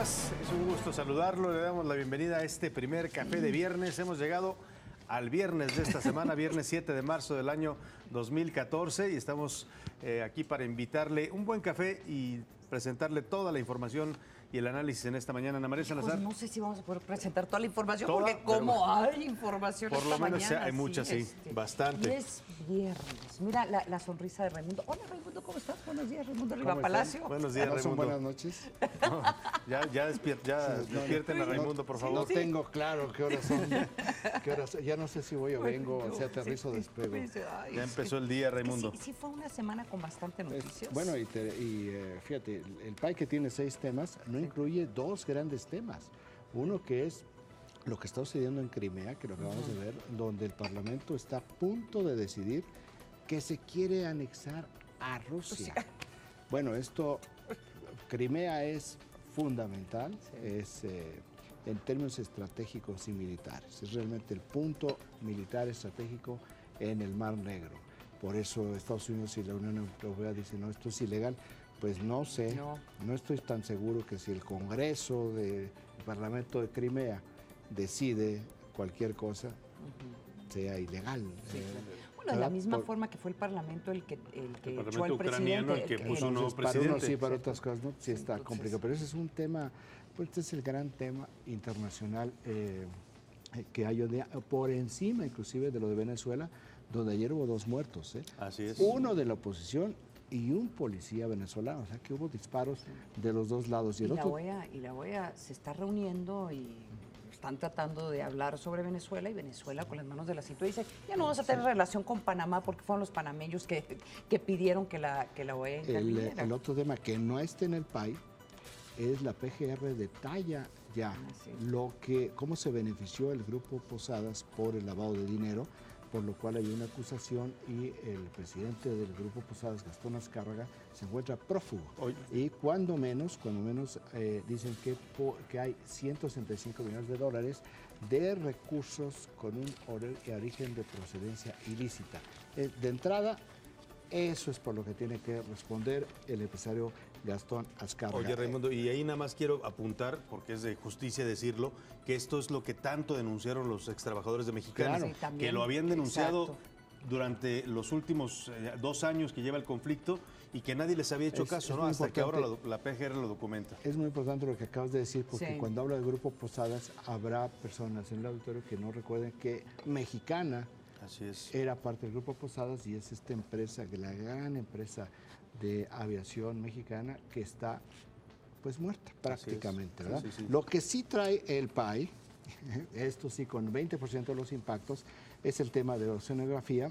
días, es un gusto saludarlo, le damos la bienvenida a este primer café de viernes. Hemos llegado al viernes de esta semana, viernes 7 de marzo del año 2014 y estamos aquí para invitarle un buen café y presentarle toda la información y el análisis en esta mañana. Ana María Salazar. No sé si vamos a poder presentar toda la información, ¿Toda? porque como hay información por esta lo menos mañana, hay mucha, sí, bastante. Y es viernes. Mira la sonrisa de Raimundo. Hola, Raimundo, ¿cómo estás? Buenos días, Raimundo Riva Palacio. Buenos días, ¿No son Raimundo. buenas noches? No, ya despierten a Raimundo, por favor. No tengo claro qué horas son. Ya no sé si voy o vengo, si aterrizo o despego. Ya empezó el día, Raimundo. Sí, fue una semana con bastante noticias. Bueno, fíjate, el PAI que tiene 6 temas no incluye 2 grandes temas. Uno que es lo que está sucediendo en Crimea, que lo acabamos de ver, donde el Parlamento está a punto de decidir que se quiere anexar a Rusia. Bueno, Crimea es fundamental, es en términos estratégicos y militares. Es realmente el punto militar estratégico en el Mar Negro. Por eso Estados Unidos y la Unión Europea dicen, no, esto es ilegal. Pues no sé, no estoy tan seguro que si el Congreso del Parlamento de Crimea decide cualquier cosa, sea ilegal. Sí, claro. Bueno, de la misma forma que fue el Parlamento el que echó al presidente. El que puso un nuevo para presidente. unos sí, para otras cosas no, sí está complicado. Pero ese es un tema, pues este es el gran tema internacional que hay por encima inclusive de lo de Venezuela, donde ayer hubo 2 muertos. Así es. Uno de la oposición y un policía venezolano, o sea que hubo disparos de los 2 lados. La OEA se está reuniendo y están tratando de hablar sobre Venezuela, y Venezuela con las manos de la cintura dice, ya no vamos a tener relación con Panamá porque fueron los panameños que pidieron que la OEA interviniera. El otro tema que no está en el PAI es la PGR detalla ya cómo se benefició el Grupo Posadas por el lavado de dinero, por lo cual hay una acusación y el presidente del Grupo Posadas, Gastón Azcárraga, se encuentra prófugo. Y cuando menos dicen que hay 165 millones de dólares de recursos con un origen de procedencia ilícita. De entrada, eso es por lo que tiene que responder el empresario Gastón Azcárraga. Oye, Raimundo, y ahí nada más quiero apuntar, porque es de justicia decirlo, que esto es lo que tanto denunciaron los extrabajadores de Mexicana, Claro. Sí, que lo habían denunciado exacto, durante los últimos 2 años que lleva el conflicto y que nadie les había hecho caso, ¿no? Hasta que ahora la PGR lo documenta. Es muy importante lo que acabas de decir, porque cuando habla del Grupo Posadas, habrá personas en el auditorio que no recuerden que Mexicana era parte del Grupo Posadas y es esta empresa, la gran empresa de aviación mexicana que está pues muerta prácticamente, ¿verdad? Sí. Lo que sí trae el PAI, esto sí con 20% de los impactos, es el tema de la oceanografía,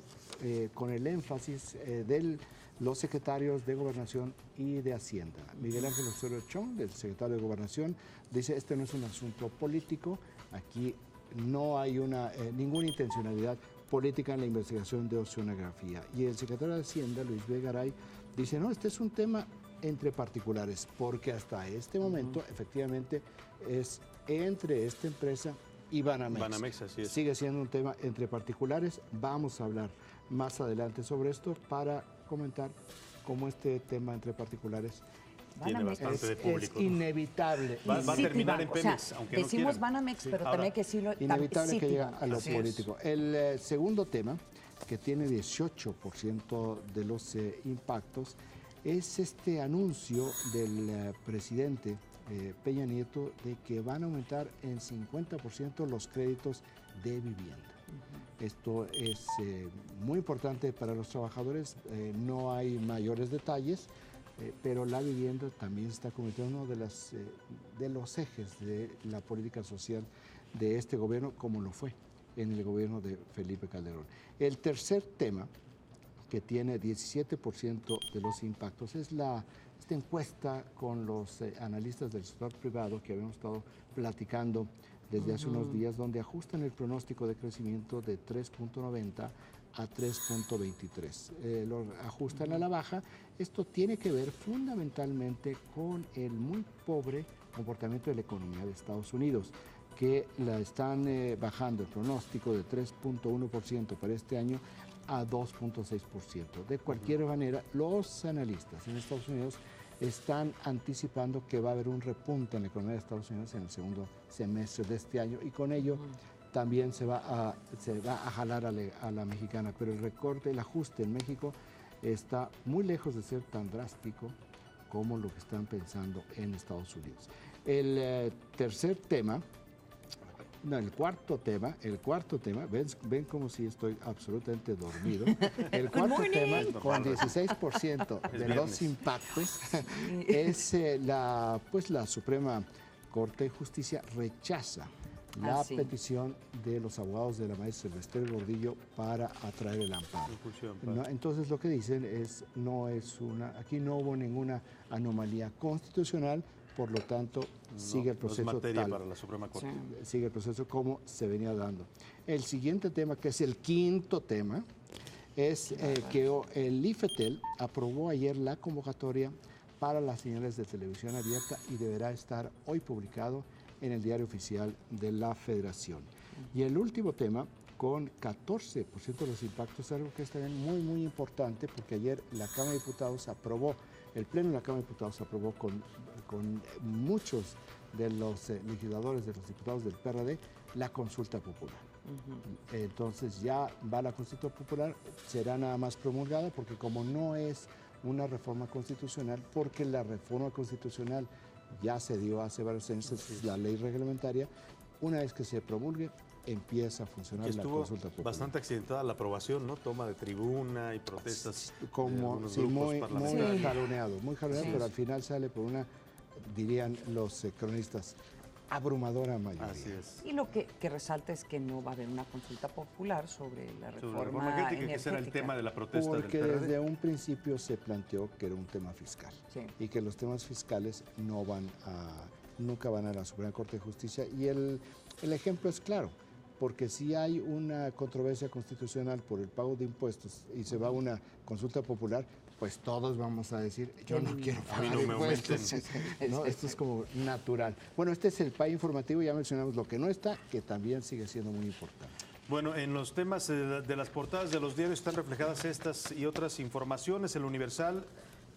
con el énfasis de los secretarios de Gobernación y de Hacienda. Miguel Ángel Osorio Chong, el secretario de Gobernación, dice, este no es un asunto político, aquí no hay ninguna intencionalidad política en la investigación de oceanografía. Y el secretario de Hacienda, Luis B. Garay, dice, no, este es un tema entre particulares, porque hasta este momento efectivamente es entre esta empresa y Banamex. Banamex, así es. Sigue siendo un tema entre particulares. Vamos a hablar más adelante sobre esto para comentar cómo este tema entre particulares tiene bastante de público. Es inevitable. Va a terminar en Pemex, aunque decimos no quieran. Banamex, pero también hay que decirlo. Inevitable que llegue a lo político. El segundo tema, que tiene 18% de los impactos, es este anuncio del presidente Peña Nieto de que van a aumentar en 50% los créditos de vivienda. Esto es muy importante para los trabajadores, no hay mayores detalles, pero la vivienda también se está convirtiendo en uno de los ejes de la política social de este gobierno, como lo fue en el gobierno de Felipe Calderón. El tercer tema, que tiene 17% de los impactos, es esta encuesta con los analistas del sector privado que habíamos estado platicando desde hace unos días, donde ajustan el pronóstico de crecimiento de 3.90 a 3.23. Lo ajustan a la baja. Esto tiene que ver fundamentalmente con el muy pobre comportamiento de la economía de Estados Unidos, que la están bajando el pronóstico de 3.1% para este año a 2.6%. De cualquier manera, los analistas en Estados Unidos están anticipando que va a haber un repunte en la economía de Estados Unidos en el segundo semestre de este año y con ello también se va a jalar a la mexicana. Pero el recorte, el ajuste en México está muy lejos de ser tan drástico como lo que están pensando en Estados Unidos. El tercer tema, no, el cuarto tema, ven como si estoy absolutamente dormido. El cuarto tema, con 16% de los impactos, es la Suprema Corte de Justicia rechaza la petición de los abogados de la maestra Silvestre Gordillo para atraer el amparo. ¿No? Entonces lo que dicen es, aquí no hubo ninguna anomalía constitucional, por lo tanto sigue el proceso para la Suprema Corte. Sigue el proceso como se venía dando. El siguiente tema, que es el quinto tema, es que el IFETEL aprobó ayer la convocatoria para las señales de televisión abierta y deberá estar hoy publicado en el diario oficial de la Federación. Y el último tema, con 14% de los impactos, algo que es también muy, muy importante, porque ayer la Cámara de Diputados aprobó, el Pleno de la Cámara de Diputados aprobó con muchos de los legisladores, de los diputados del PRD, la consulta popular. Entonces ya va la consulta popular, será nada más promulgada, porque como no es una reforma constitucional, porque la reforma constitucional ya se dio hace varios años, es la ley reglamentaria, una vez que se promulgue, empieza a funcionar la consulta popular. Bastante accidentada la aprobación, ¿no? Toma de tribuna y protestas. Muy jaloneado, pero al final sale por una, dirían los cronistas, abrumadora mayoría. Así es. Y lo que resalta es que no va a haber una consulta popular sobre la reforma energética, que ese era el tema de la protesta porque del PRD. Desde un principio se planteó que era un tema fiscal y que los temas fiscales nunca van a la Suprema Corte de Justicia. Y el ejemplo es claro, porque si hay una controversia constitucional por el pago de impuestos y se va a una consulta popular, pues todos vamos a decir, yo no quiero pagar impuestos. ¿No? Esto es como natural. Bueno, este es el PAI informativo, ya mencionamos lo que no está, que también sigue siendo muy importante. Bueno, en los temas de las portadas de los diarios están reflejadas estas y otras informaciones. El Universal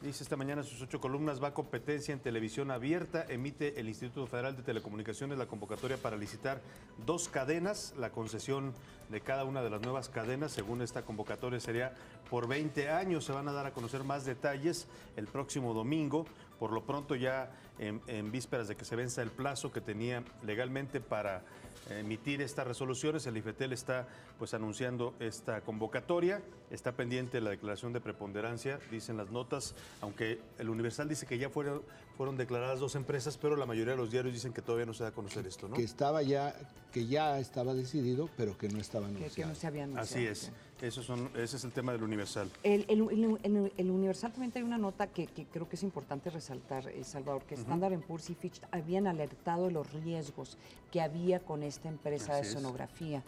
dice esta mañana en sus 8 columnas: va competencia en televisión abierta, emite el Instituto Federal de Telecomunicaciones la convocatoria para licitar 2 cadenas. La concesión de cada una de las nuevas cadenas, según esta convocatoria, sería por 20 años. Se van a dar a conocer más detalles el próximo domingo. Por lo pronto, ya en vísperas de que se venza el plazo que tenía legalmente para emitir estas resoluciones, el IFETEL está pues anunciando esta convocatoria. Está pendiente la declaración de preponderancia, dicen las notas, aunque el Universal dice que ya fueron declaradas 2 empresas, pero la mayoría de los diarios dicen que todavía no se da a conocer esto, ¿no? Que ya estaba decidido, pero que no estaba anunciado. Que no se había anunciado. Así es. Ese es el tema del Universal. El Universal también tiene una nota que creo que es importante resaltar, Salvador, que Standard & Poor's y Fitch habían alertado de los riesgos que había con esta empresa de sonografía.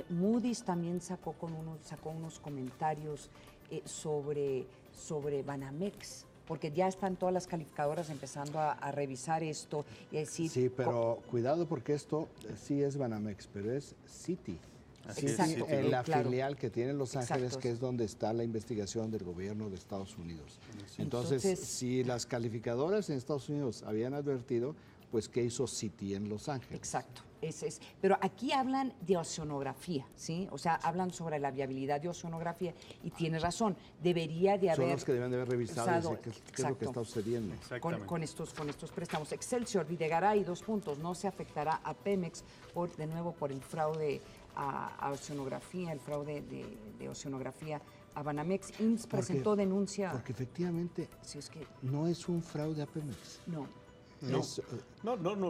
Moody's también sacó unos comentarios sobre Banamex, porque ya están todas las calificadoras empezando a revisar esto y decir... Sí, pero cuidado, porque esto sí es Banamex, pero es Citi. Exacto, la filial que tiene Los Ángeles, que es donde está la investigación del gobierno de Estados Unidos. Entonces, si las calificadoras en Estados Unidos habían advertido, pues ¿qué hizo Citi en Los Ángeles? Exacto. Pero aquí hablan de oceanografía, ¿sí? O sea, hablan sobre la viabilidad de oceanografía y tienes razón, debería de haber... Son los que deben de haber revisado qué es lo que está sucediendo. Con estos préstamos. Excelsior, Videgaray, 2 puntos, no se afectará a Pemex, de nuevo por el fraude a oceanografía, el fraude de oceanografía a Banamex. IMSS presentó denuncia... Porque efectivamente no es un fraude a Pemex. No,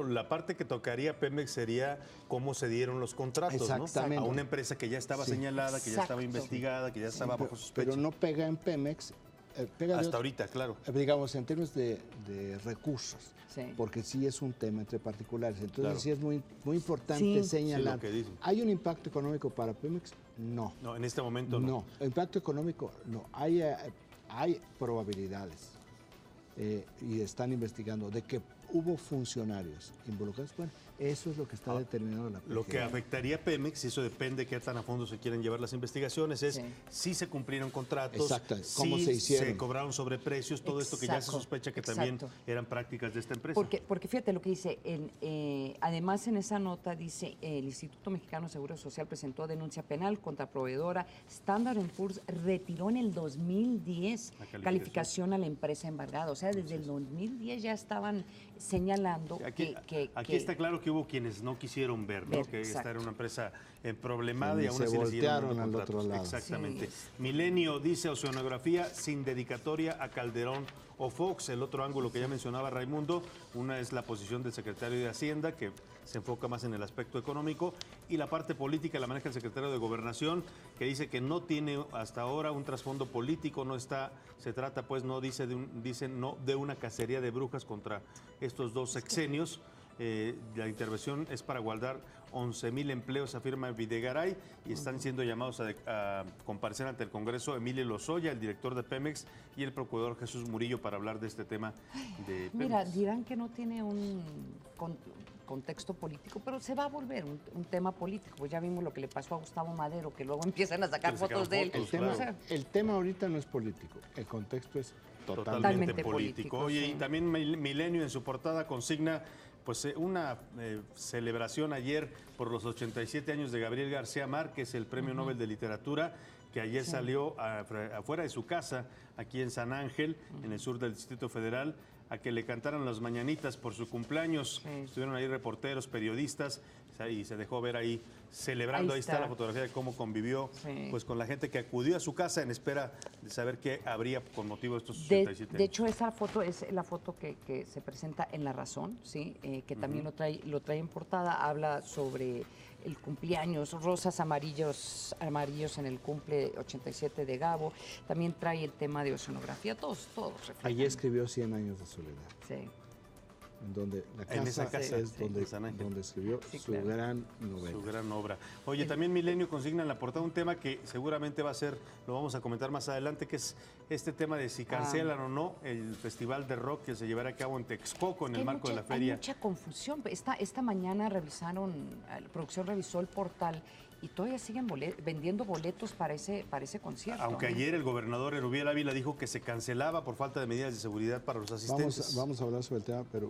la parte que tocaría Pemex sería cómo se dieron los contratos, ¿no? A una empresa que ya estaba señalada, que ya estaba investigada, que ya estaba bajo sospecha. Pero no pega en Pemex. Hasta ahorita, claro. Digamos, en términos de recursos, porque sí es un tema entre particulares. Entonces sí es muy importante señalar. ¿Hay un impacto económico para Pemex? No. No, en este momento no. No, impacto económico no. Hay probabilidades y están investigando de que hubo funcionarios involucrados. Bueno, Eso es lo que está determinando la PGR. Lo que afectaría a Pemex, y eso depende de qué tan a fondo se quieren llevar las investigaciones, es si se cumplieron contratos, exacto, cómo se hicieron, se cobraron sobreprecios, todo esto que ya se sospecha que también eran prácticas de esta empresa. Porque fíjate lo que dice, además en esa nota dice, el Instituto Mexicano de Seguro Social presentó denuncia penal contra proveedora. Standard & Poor's retiró en el 2010 calificación a la empresa embargada. O sea, desde el 2010 ya estaban señalando aquí está claro que hubo quienes no quisieron ver, ¿no? Que esta era una empresa problemada y aún así le siguieron al otro lado. Exactamente. Sí. Milenio dice oceanografía sin dedicatoria a Calderón o Fox. El otro ángulo que ya mencionaba Raimundo, una es la posición del secretario de Hacienda, que se enfoca más en el aspecto económico, y la parte política la maneja el secretario de Gobernación, que dice que no tiene hasta ahora un trasfondo político, no está, se trata pues, no dice de una cacería de brujas contra estos dos sexenios. La intervención es para guardar 11,000 empleos, afirma Videgaray, y están siendo llamados a comparecer ante el Congreso Emilio Lozoya, el director de Pemex, y el procurador Jesús Murillo para hablar de este tema de Pemex. Mira, dirán que no tiene un contexto político, pero se va a volver un tema político. Pues ya vimos lo que le pasó a Gustavo Madero, que luego empiezan a sacar fotos de él. El tema ahorita no es político, el contexto es totalmente político. Oye, y también Milenio en su portada consigna pues una celebración ayer por los 87 años de Gabriel García Márquez, el Premio Nobel de Literatura, que ayer salió afuera de su casa, aquí en San Ángel, en el sur del Distrito Federal, a que le cantaran las mañanitas por su cumpleaños. Estuvieron ahí reporteros, periodistas, y se dejó ver ahí celebrando. Ahí está la fotografía de cómo convivió pues con la gente que acudió a su casa en espera de saber qué habría con motivo de estos 87 años. De hecho, esa foto es la foto que se presenta en La Razón, ¿sí? Que también lo trae en portada. Habla sobre el cumpleaños, rosas amarillos en el cumple 87 de Gabo. También trae el tema de oceanografía, todos reflejan. Allí escribió 100 años de soledad. Sí. En donde la casa, en esa casa es donde escribió su gran novela. Su gran obra. Oye, también Milenio consigna en la portada un tema que seguramente va a ser, lo vamos a comentar más adelante, que es este tema de si cancelan o no el festival de rock que se llevará a cabo en Texcoco en el marco de la feria. Hay mucha confusión. Esta mañana la producción revisó el portal y todavía siguen vendiendo boletos para ese concierto. Aunque ayer el gobernador Erubiel Ávila dijo que se cancelaba por falta de medidas de seguridad para los asistentes. Vamos a hablar sobre el tema, pero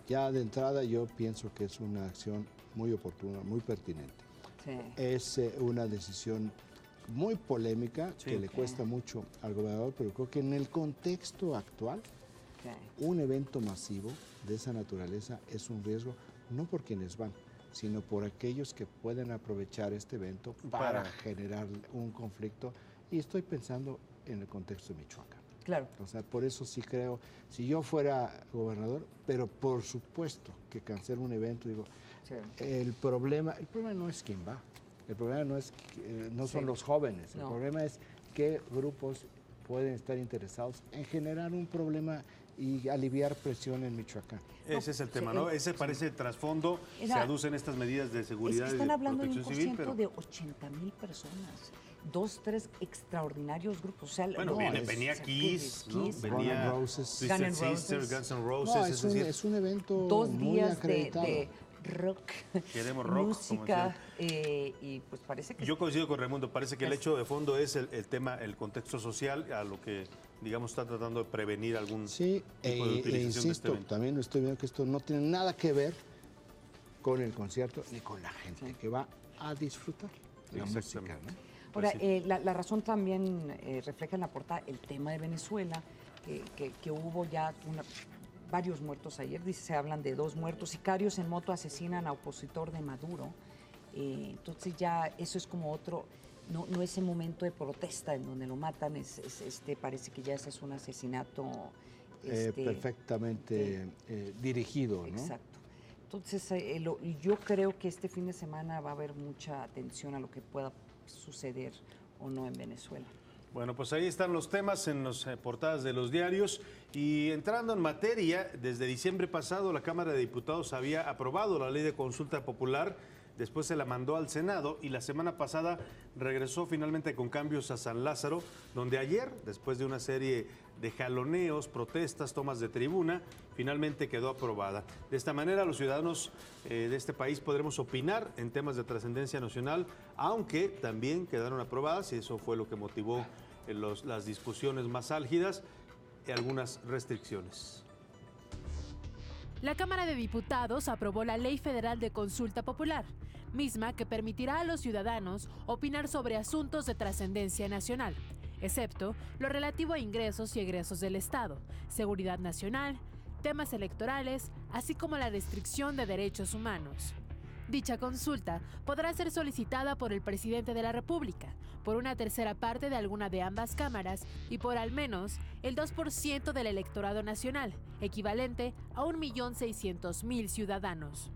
ya de entrada yo pienso que es una acción muy oportuna, muy pertinente. Sí. Es una decisión muy polémica que le cuesta mucho al gobernador, pero creo que en el contexto actual, un evento masivo de esa naturaleza es un riesgo, no por quienes van, sino por aquellos que pueden aprovechar este evento para generar un conflicto. Y estoy pensando en el contexto de Michoacán. Claro. O sea, por eso sí creo, si yo fuera gobernador, pero por supuesto que cancelar un evento, digo, el problema no es quién va, el problema no son los jóvenes, el problema es qué grupos pueden estar interesados en generar un problema y aliviar presión en Michoacán. Ese es el tema, ¿no? Ese parece el trasfondo, se aducen estas medidas de seguridad. Están hablando de un civil, pero de 80,000 personas. 2, 3 grupos. O sea, venía Kiss, ¿no? Venía Roses, Twisted Sister, Guns N' Roses. Es un evento 2 muy días acreditado. de rock, queremos rock, música, y pues parece que... Yo coincido con Raimundo, parece que el hecho de fondo es el tema, el contexto social, a lo que, digamos, está tratando de prevenir algún tipo de utilización insisto, de este evento. También estoy viendo que esto no tiene nada que ver con el concierto ni con la gente que va a disfrutar la música, ¿no? Ahora, la Razón también refleja en la portada el tema de Venezuela, que hubo ya varios muertos ayer. Dice, se hablan de 2 muertos. Sicarios en moto asesinan a opositor de Maduro. Entonces ya eso es como otro, no ese momento de protesta en donde lo matan, parece que ya ese es un asesinato perfectamente dirigido, ¿no? Exacto. Entonces yo creo que este fin de semana va a haber mucha atención a lo que pueda suceder o no en Venezuela. Bueno, pues ahí están los temas en las portadas de los diarios. Y entrando en materia, desde diciembre pasado la Cámara de Diputados había aprobado la ley de consulta popular después se la mandó al Senado y la semana pasada regresó finalmente con cambios a San Lázaro, donde ayer, después de una serie de jaloneos, protestas, tomas de tribuna, finalmente quedó aprobada. De esta manera, los ciudadanos de este país podremos opinar en temas de trascendencia nacional, aunque también quedaron aprobadas, y eso fue lo que motivó las discusiones más álgidas, y algunas restricciones. La Cámara de Diputados aprobó la Ley Federal de Consulta Popular, misma que permitirá a los ciudadanos opinar sobre asuntos de trascendencia nacional, excepto lo relativo a ingresos y egresos del Estado, seguridad nacional, temas electorales, así como la restricción de derechos humanos. Dicha consulta podrá ser solicitada por el presidente de la República, por una tercera parte de alguna de ambas cámaras y por al menos el 2% del electorado nacional, equivalente a 1.600.000 ciudadanos.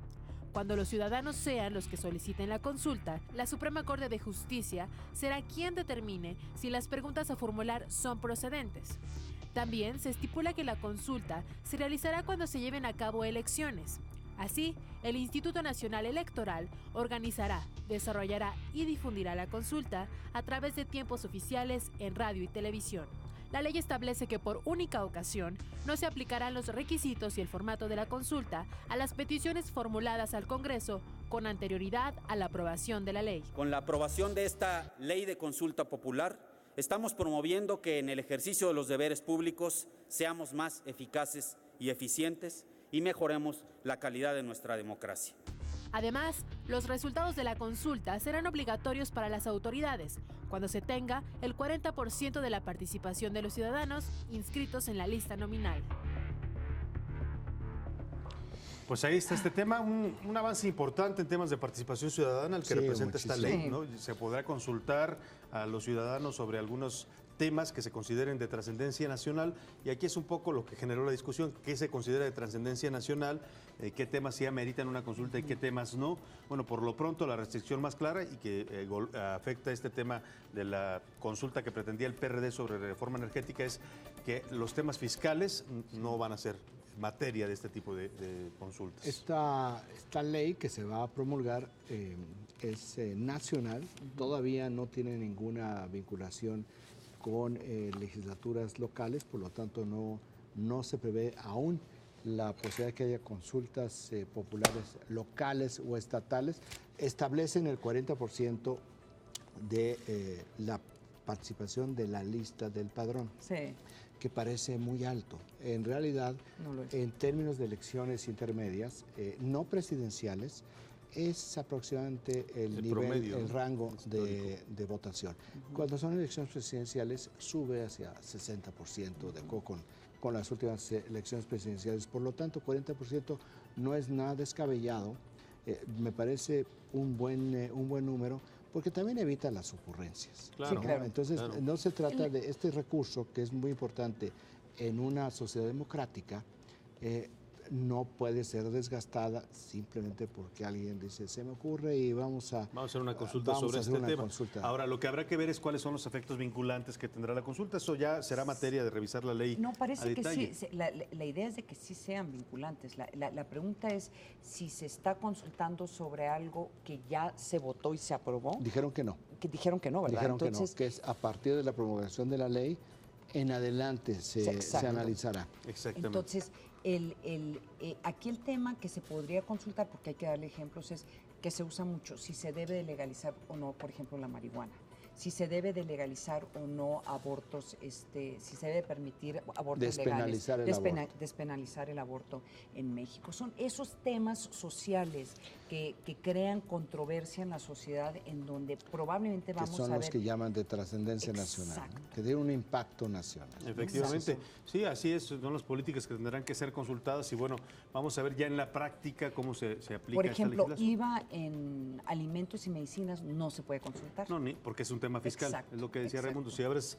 Cuando los ciudadanos sean los que soliciten la consulta, la Suprema Corte de Justicia será quien determine si las preguntas a formular son procedentes. También se estipula que la consulta se realizará cuando se lleven a cabo elecciones. Así, el Instituto Nacional Electoral organizará, desarrollará y difundirá la consulta a través de tiempos oficiales en radio y televisión. La ley establece que por única ocasión no se aplicarán los requisitos y el formato de la consulta a las peticiones formuladas al Congreso con anterioridad a la aprobación de la ley. Con la aprobación de esta ley de consulta popular, estamos promoviendo que en el ejercicio de los deberes públicos seamos más eficaces y eficientes y mejoremos la calidad de nuestra democracia. Además, los resultados de la consulta serán obligatorios para las autoridades cuando se tenga el 40% de la participación de los ciudadanos inscritos en la lista nominal. Pues ahí está este tema, un avance importante en temas de participación ciudadana, el que representa esta ley, ¿no? Se podrá consultar a los ciudadanos sobre algunos temas que se consideren de trascendencia nacional, y aquí es un poco lo que generó la discusión: qué se considera de trascendencia nacional, qué temas sí ameritan una consulta y qué temas no. Bueno, por lo pronto la restricción más clara y que afecta este tema de la consulta que pretendía el PRD sobre reforma energética es que los temas fiscales no van a ser materia de este tipo de consultas. Esta ley que se va a promulgar es nacional, todavía no tiene ninguna vinculación con legislaturas locales, por lo tanto no se prevé aún la posibilidad de que haya consultas populares locales o estatales. Establecen el 40% de la participación de la lista del padrón, que parece muy alto. En realidad, en términos de elecciones intermedias, no presidenciales, es aproximadamente el nivel, promedio, el rango de votación. Cuando son elecciones presidenciales, sube hacia 60%, de acuerdo con las últimas elecciones presidenciales. Por lo tanto, 40% no es nada descabellado. Me parece un buen número, porque también evita las ocurrencias. Claro, ¿no? claro, Entonces, no se trata de este recurso, que es muy importante en una sociedad democrática, no puede ser desgastada simplemente porque alguien dice, se me ocurre y vamos a hacer una consulta sobre este tema. Ahora, lo que habrá que ver es cuáles son los efectos vinculantes que tendrá la consulta. Eso ya será materia de revisar la ley. No, parece que sí. La idea es de que sí sean vinculantes. La pregunta es si se está consultando sobre algo que ya se votó y se aprobó. Dijeron que no. Dijeron que no, ¿verdad? Dijeron Entonces, que no, que es a partir de la promulgación de la ley en adelante se analizará. Exactamente. Entonces, aquí el tema que se podría consultar, porque hay que darle ejemplos, es que se usa mucho, si se debe de legalizar o no, por ejemplo, la marihuana, si se debe de legalizar o no abortos, si se debe permitir abortos legales, despenalizar el aborto en México. Son esos temas sociales que crean controversia en la sociedad, en donde probablemente vamos a ver... Que son los que llaman de trascendencia nacional, que tienen un impacto nacional. Efectivamente, sí, así es, son las políticas que tendrán que ser consultadas y bueno, vamos a ver ya en la práctica cómo se aplica. Por ejemplo, IVA en alimentos y medicinas no se puede consultar. No, porque es un tema fiscal, es lo que decía Raimundo, si abres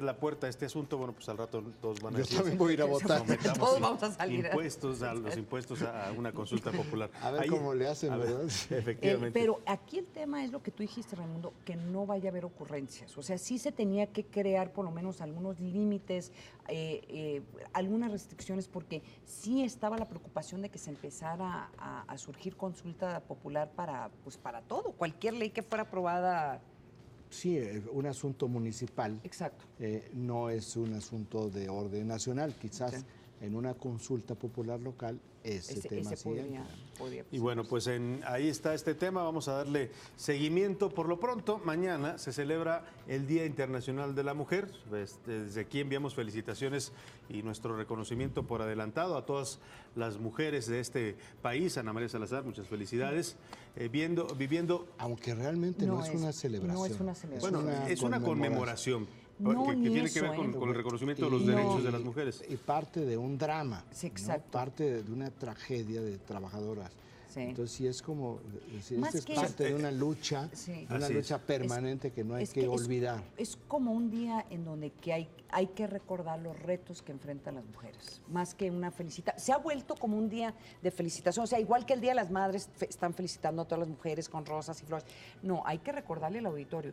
la puerta a este asunto, bueno, pues al rato todos van a decir... Yo también voy a ir a votar. Todos vamos a salir. Los impuestos a una consulta popular. A ver cómo le hacen, A ver, ¿verdad? efectivamente. Pero aquí el tema es lo que tú dijiste, Raimundo, que no vaya a haber ocurrencias. O sea, sí se tenía que crear por lo menos algunos límites, algunas restricciones, porque sí estaba la preocupación de que se empezara a surgir consulta popular para todo, cualquier ley que fuera aprobada. Sí, un asunto municipal. Exacto. No es un asunto de orden nacional. Quizás Sí. en una consulta popular local ese tema sí entra. podría Y bueno, pues ahí está este tema, vamos a darle seguimiento. Por lo pronto, mañana se celebra el Día Internacional de la Mujer. Desde aquí enviamos felicitaciones y nuestro reconocimiento por adelantado a todas las mujeres de este país. Ana María Salazar, muchas felicidades. Viviendo... Aunque realmente no es una celebración. No es una celebración. Bueno, es una conmemoración. No, que ni tiene eso, que ver con el reconocimiento de los Y- derechos de las mujeres. Y parte de un drama, Sí, ¿no? exacto. Parte de una tragedia de trabajadoras. Sí. Entonces sí es como, decir, Más esta que es parte de una lucha, Sí. una Así lucha es. permanente que no hay Es que olvidar. Es como un día en donde hay que recordar los retos que enfrentan las mujeres, más que una felicitación. Se ha vuelto como un día de felicitación, o sea, igual que el Día de las Madres están felicitando a todas las mujeres con rosas y flores. No, hay que recordarle al auditorio.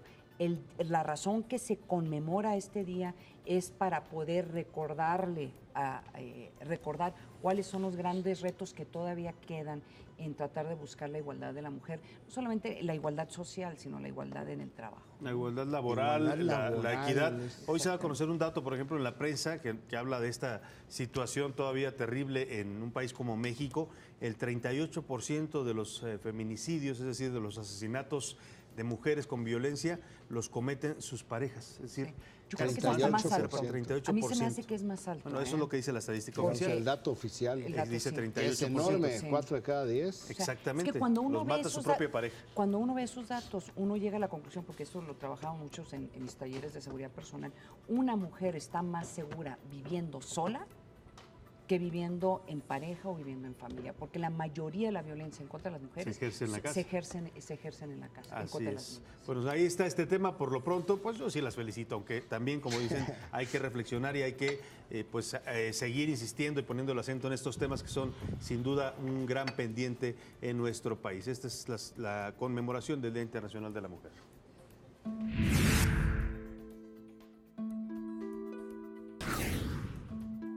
La razón que se conmemora este día es para poder recordar cuáles son los grandes retos que todavía quedan en tratar de buscar la igualdad de la mujer, no solamente la igualdad social, sino la igualdad en el trabajo. La igualdad laboral, Igualdad la laboral, equidad. Hoy se va a conocer un dato, por ejemplo, en la prensa que habla de esta situación todavía terrible en un país como México. El 38% de los feminicidios, es decir, de los asesinatos de mujeres con violencia, los cometen sus parejas. Es decir, Yo creo que es hasta más 38%. alto. 38%. A mí se me hace que es más alto. Bueno, eso es lo que dice la estadística Porque- oficial. El dato oficial El dato Dice sí. 38%. es enorme, Sí. 4 de cada 10. O sea, Exactamente. es que cuando uno los ve mata su esos propia pareja. Cuando uno ve esos datos, uno llega a la conclusión, porque eso lo trabajamos muchos en mis talleres de seguridad personal, una mujer está más segura viviendo sola que viviendo en pareja o viviendo en familia, porque la mayoría de la violencia en contra de las mujeres Se ejerce en la casa. se ejercen en la casa, en Así contra de las es. mujeres. Bueno, ahí está este tema. Por lo pronto, pues yo sí las felicito, aunque también, como dicen, hay que reflexionar y hay que seguir insistiendo y poniendo el acento en estos temas que son sin duda un gran pendiente en nuestro país. Esta es la conmemoración del Día Internacional de la Mujer.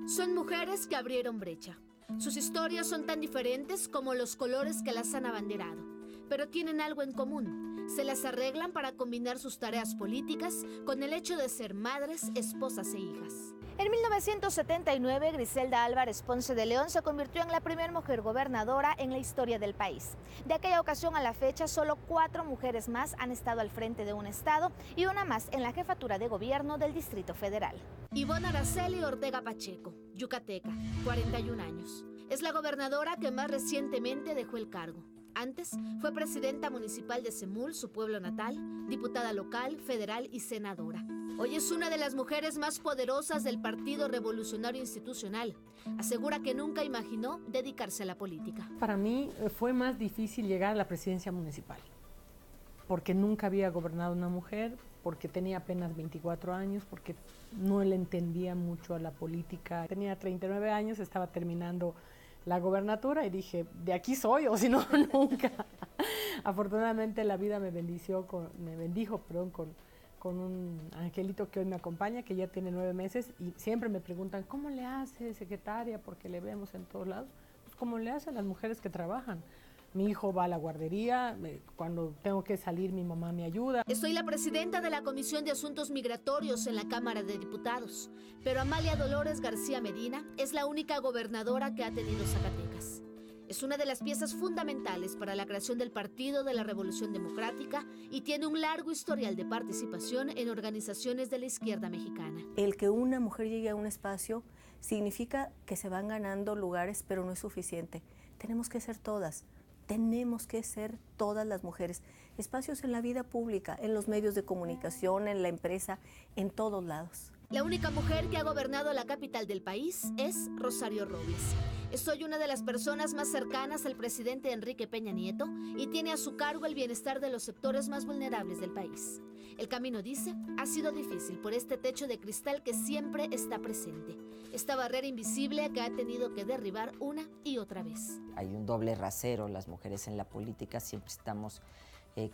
Son mujeres que abrieron brecha. Sus historias son tan diferentes como los colores que las han abanderado, pero tienen algo en común. Se las arreglan para combinar sus tareas políticas con el hecho de ser madres, esposas e hijas. En 1979, Griselda Álvarez Ponce de León se convirtió en la primera mujer gobernadora en la historia del país. De aquella ocasión a la fecha, solo 4 mujeres más han estado al frente de un estado y una más en la jefatura de gobierno del Distrito Federal. Ivonne Araceli Ortega Pacheco, yucateca, 41 años. Es la gobernadora que más recientemente dejó el cargo. Antes fue presidenta municipal de Semul, su pueblo natal, diputada local, federal y senadora. Hoy es una de las mujeres más poderosas del Partido Revolucionario Institucional. Asegura que nunca imaginó dedicarse a la política. Para mí fue más difícil llegar a la presidencia municipal, porque nunca había gobernado una mujer, porque tenía apenas 24 años, porque no le entendía mucho a la política. Tenía 39 años, estaba terminando la gobernatura y dije, de aquí soy, o si no, nunca. Afortunadamente la vida me bendijo con un angelito que hoy me acompaña, que ya tiene 9 meses, y siempre me preguntan, ¿cómo le hace, secretaria? Porque le vemos en todos lados. Pues como le hacen las mujeres que trabajan. Mi hijo va a la guardería, cuando tengo que salir mi mamá me ayuda. Soy la presidenta de la Comisión de Asuntos Migratorios en la Cámara de Diputados, pero Amalia Dolores García Medina es la única gobernadora que ha tenido Zacatecas. Es una de las piezas fundamentales para la creación del Partido de la Revolución Democrática y tiene un largo historial de participación en organizaciones de la izquierda mexicana. El que una mujer llegue a un espacio significa que se van ganando lugares, pero no es suficiente. Tenemos que ser todas las mujeres. Espacios en la vida pública, en los medios de comunicación, en la empresa, en todos lados. La única mujer que ha gobernado la capital del país es Rosario Robles. Soy una de las personas más cercanas al presidente Enrique Peña Nieto y tiene a su cargo el bienestar de los sectores más vulnerables del país. El camino, dice, ha sido difícil por este techo de cristal que siempre está presente. Esta barrera invisible que ha tenido que derribar una y otra vez. Hay un doble rasero, las mujeres en la política siempre estamos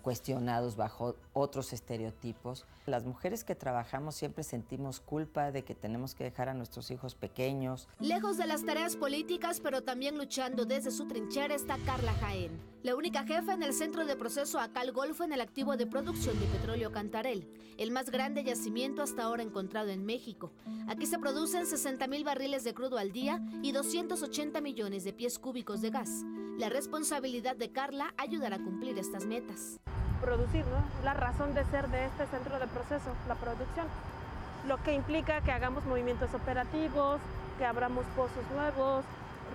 cuestionados bajo otros estereotipos. Las mujeres que trabajamos siempre sentimos culpa de que tenemos que dejar a nuestros hijos pequeños. Lejos de las tareas políticas, pero también luchando desde su trinchera, está Carla Jaén, la única jefa en el centro de proceso Acal Golfo en el activo de producción de petróleo Cantarell, el más grande yacimiento hasta ahora encontrado en México. Aquí se producen 60,000 barriles de crudo al día y 280 millones de pies cúbicos de gas. La responsabilidad de Carla ayudará a cumplir estas metas. Producir, ¿no? La razón de ser de este centro de proceso, la producción. Lo que implica que hagamos movimientos operativos, que abramos pozos nuevos,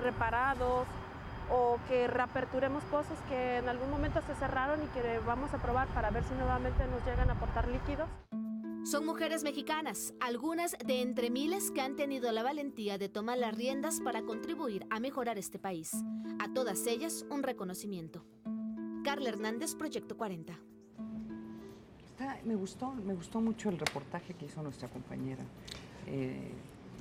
reparados, o que reaperturemos pozos que en algún momento se cerraron y que vamos a probar para ver si nuevamente nos llegan a aportar líquidos. Son mujeres mexicanas, algunas de entre miles que han tenido la valentía de tomar las riendas para contribuir a mejorar este país. A todas ellas, un reconocimiento. Carla Hernández, Proyecto 40. Me gustó mucho el reportaje que hizo nuestra compañera.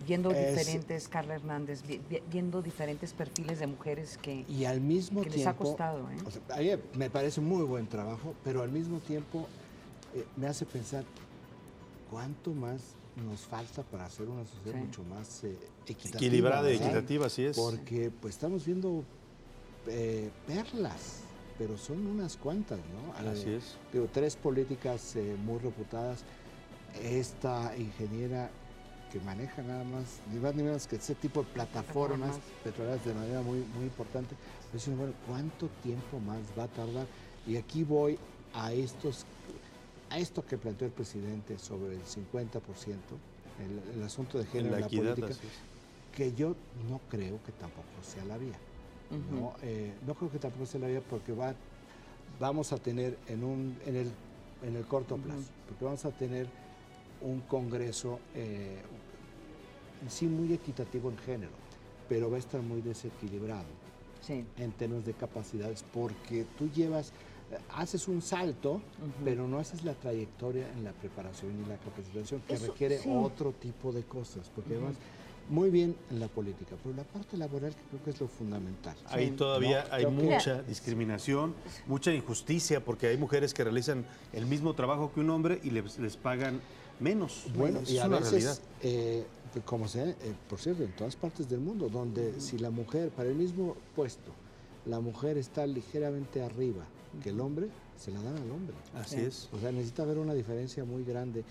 Viendo diferentes, Carla Hernández, viendo diferentes perfiles de mujeres que, y al mismo que tiempo, les ha costado. O sea, a mí me parece muy buen trabajo, pero al mismo tiempo me hace pensar cuánto más nos falta para hacer una sociedad mucho más equitativa. Equilibrada y equitativa, así es. Porque pues estamos viendo perlas, pero son unas cuantas, ¿no? Así es. Digo, 3 políticas muy reputadas. Esta ingeniera que maneja nada más, ni más ni menos que ese tipo de plataformas petroleras de manera muy, muy importante. Pues, bueno, ¿cuánto tiempo más va a tardar? Y aquí voy a esto que planteó el presidente sobre el 50%, el asunto de género en la política, que yo no creo que tampoco sea la vía. No creo que tampoco sea la vía porque vamos a tener en el corto plazo, porque vamos a tener un Congreso sí muy equitativo en género, pero va a estar muy desequilibrado en términos de capacidades, porque tú haces un salto, pero no haces la trayectoria en la preparación y la capacitación que requiere otro tipo de cosas, porque además muy bien en la política, pero la parte laboral que creo que es lo fundamental. Ahí todavía hay mucha discriminación, mucha injusticia, porque hay mujeres que realizan el mismo trabajo que un hombre y les pagan menos. Bueno, y es a una veces, como sea, por cierto, en todas partes del mundo, donde si la mujer, para el mismo puesto, la mujer está ligeramente arriba que el hombre, se la dan al hombre. Así es. O sea, necesita haber una diferencia muy grande.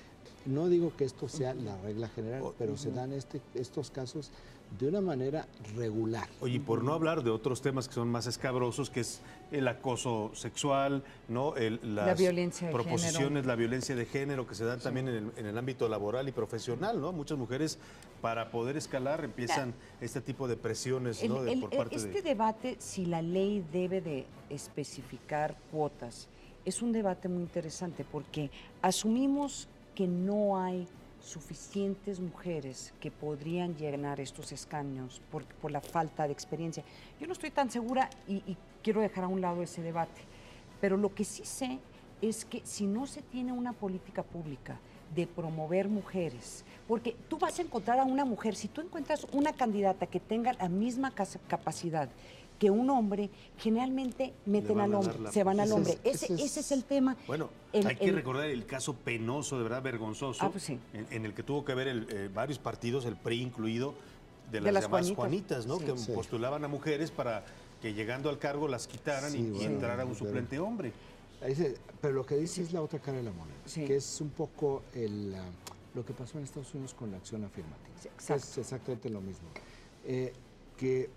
No digo que esto sea la regla general, pero se dan estos casos de una manera regular. Oye, y por no hablar de otros temas que son más escabrosos, que es el acoso sexual, ¿no? La violencia de proposiciones, género. la violencia de género que se dan también en el ámbito laboral y profesional, ¿no? Muchas mujeres, para poder escalar, empiezan este tipo de presiones, ¿no? Por parte de... debate, si la ley debe de especificar cuotas, es un debate muy interesante porque asumimos que no hay suficientes mujeres que podrían llenar estos escaños por la falta de experiencia. Yo no estoy tan segura y quiero dejar a un lado ese debate, pero lo que sí sé es que si no se tiene una política pública de promover mujeres, porque tú vas a encontrar a una mujer, si tú encuentras una candidata que tenga la misma capacidad que un hombre, generalmente meten al hombre, se van al hombre. Ese es el tema. Bueno, hay que recordar el caso penoso, de verdad vergonzoso, en el que tuvo que ver varios partidos, el PRI incluido, de las llamadas Juanitas, ¿no? Que postulaban a mujeres para que llegando al cargo las quitaran y entrara un suplente hombre. Pero lo que dice es la otra cara de la moneda, que es un poco lo que pasó en Estados Unidos con la acción afirmativa. Es exactamente lo mismo. Que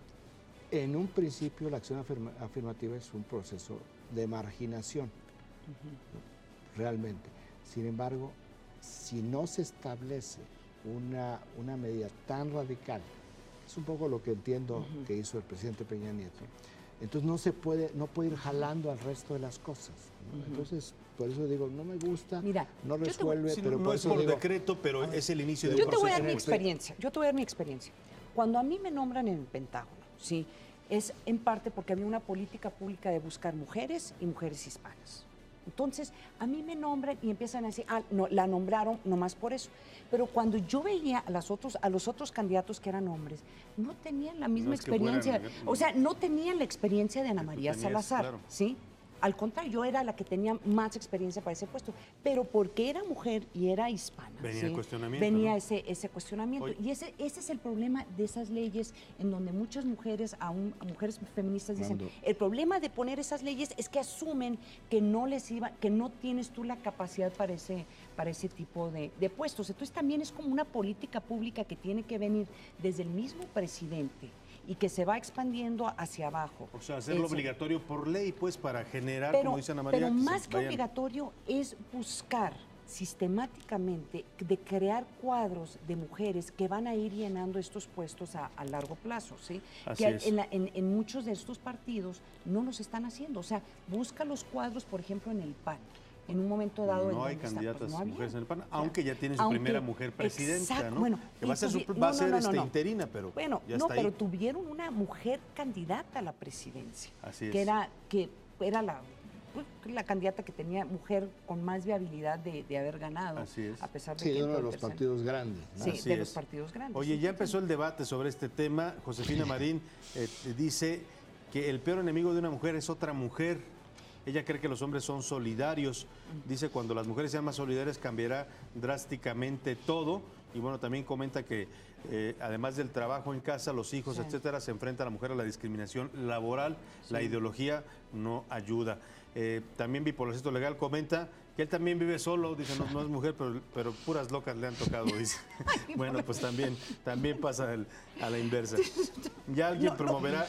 en un principio la acción afirmativa es un proceso de marginación, realmente. Sin embargo, si no se establece una medida tan radical, es un poco lo que entiendo que hizo el presidente Peña Nieto, entonces no puede ir jalando al resto de las cosas, ¿no? Entonces, por eso digo, no me gusta, no resuelve, pero no por es eso por digo, decreto, pero es el inicio de un Yo proceso. te voy a dar mi experiencia. Cuando a mí me nombran en el Pentágono, ¿sí? Es en parte porque había una política pública de buscar mujeres y mujeres hispanas. Entonces, a mí me nombran y empiezan a decir, no, la nombraron nomás por eso. Pero cuando yo veía a los otros candidatos que eran hombres, no tenían la misma experiencia. O sea, no tenían la experiencia de Ana María Salazar, claro. ¿Sí? Al contrario, yo era la que tenía más experiencia para ese puesto, pero porque era mujer y era hispana. Venía el cuestionamiento. Venía, ¿no? ese cuestionamiento. Oye. Y ese es el problema de esas leyes en donde muchas mujeres, aún mujeres feministas dicen, el problema de poner esas leyes es que asumen que que no tienes tú la capacidad para ese tipo de puestos. Entonces también es como una política pública que tiene que venir desde el mismo presidente y que se va expandiendo hacia abajo. O sea, hacerlo obligatorio por ley, pues, para generar, como dice Ana María. Pero más que obligatorio es buscar sistemáticamente de crear cuadros de mujeres que van a ir llenando estos puestos a largo plazo, ¿sí? Así que es. En muchos de estos partidos no los están haciendo. O sea, busca los cuadros, por ejemplo, en el PAN. En un momento dado... No hay candidatas mujeres en el PAN, aunque ya tiene su primera mujer presidenta, exacto, ¿no? Bueno, que va a ser interina, pero bueno, ya está pero ahí. Tuvieron una mujer candidata a la presidencia. Así es. Que era la candidata que tenía mujer con más viabilidad de haber ganado. Así es. A pesar de sí, que uno de los partidos grandes, ¿no? Sí, Así de es. los partidos grandes. Oye, ya empezó el debate sobre este tema. Josefina Marín dice que el peor enemigo de una mujer es otra mujer. Ella cree que los hombres son solidarios. Dice, cuando las mujeres sean más solidarias cambiará drásticamente todo. Y bueno, también comenta que además del trabajo en casa, los hijos, etcétera, se enfrenta la mujer a la discriminación laboral. La ideología no ayuda. También Bipolarcito Legal comenta que él también vive solo, dice, no es mujer, pero puras locas le han tocado, dice. Bueno, pues también pasa a la inversa. Ya alguien promoverá,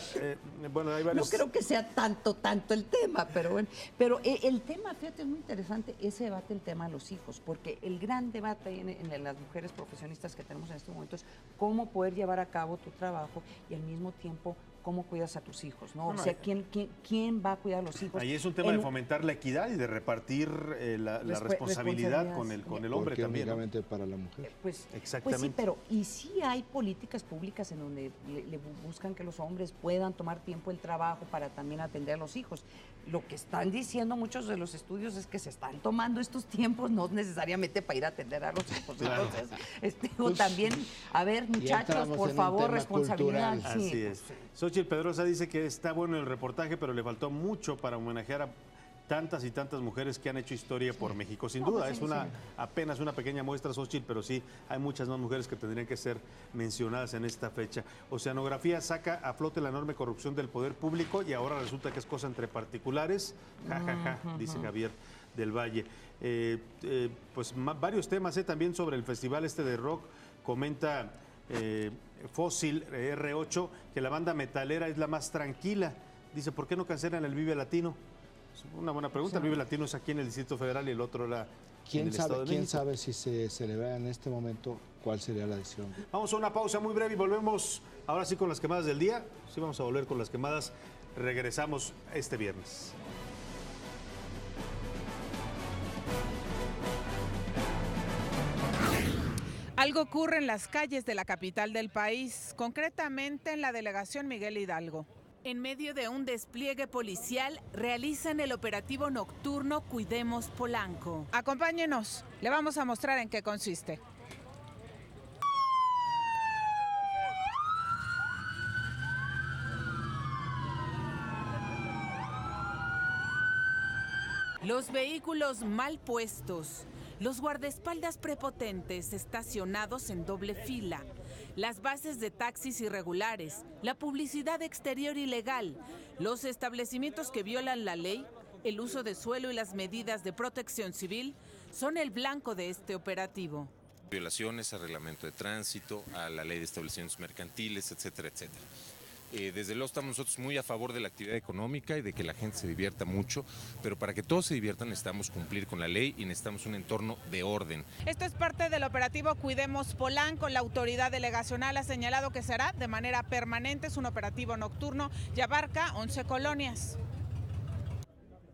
bueno, hay varios... No creo que sea tanto el tema, pero bueno. Pero el tema, fíjate, es muy interesante ese debate, el tema de los hijos, porque el gran debate en las mujeres profesionistas que tenemos en este momento es cómo poder llevar a cabo tu trabajo y al mismo tiempo cómo cuidas a tus hijos, ¿no? O sea, ¿quién va a cuidar a los hijos? Ahí es un tema de fomentar la equidad y de repartir la responsabilidad con el hombre también. Únicamente para la mujer. Pues, exactamente. Pues sí, pero y sí hay políticas públicas en donde le buscan que los hombres puedan tomar tiempo el trabajo para también atender a los hijos. Lo que están diciendo muchos de los estudios es que se están tomando estos tiempos no necesariamente para ir a atender a los hijos. Claro. Entonces, pues, también, a ver, muchachos, por favor, responsabilidad. Sí, así es. Xochitl Pedrosa dice que está bueno el reportaje, pero le faltó mucho para homenajear a tantas y tantas mujeres que han hecho historia por México. Sin duda, es apenas una pequeña muestra, Xochitl, pero sí hay muchas más mujeres que tendrían que ser mencionadas en esta fecha. Oceanografía saca a flote la enorme corrupción del poder público y ahora resulta que es cosa entre particulares. Dice Javier del Valle. Pues varios temas también sobre el festival de rock. Comenta Fósil R8 que la banda metalera es la más tranquila. Dice, ¿por qué no cancelan el Vive Latino? Es una buena pregunta. El Vive Latino es aquí en el Distrito Federal y el otro en el Estado de México. ¿Quién sabe si se celebra en este momento? ¿Cuál sería la decisión? Vamos a una pausa muy breve y volvemos ahora sí con las quemadas del día. Sí, vamos a volver con las quemadas. Regresamos este viernes. Algo ocurre en las calles de la capital del país, concretamente en la delegación Miguel Hidalgo. En medio de un despliegue policial, realizan el operativo nocturno Cuidemos Polanco. Acompáñenos, le vamos a mostrar en qué consiste. Los vehículos mal puestos, los guardaespaldas prepotentes estacionados en doble fila, las bases de taxis irregulares, la publicidad exterior ilegal, los establecimientos que violan la ley, el uso de suelo y las medidas de protección civil son el blanco de este operativo. Violaciones al reglamento de tránsito, a la ley de establecimientos mercantiles, etcétera, etcétera. Desde luego estamos nosotros muy a favor de la actividad económica y de que la gente se divierta mucho, pero para que todos se diviertan necesitamos cumplir con la ley y necesitamos un entorno de orden. Esto es parte del operativo Cuidemos Polanco. La autoridad delegacional ha señalado que será de manera permanente, es un operativo nocturno y abarca 11 colonias.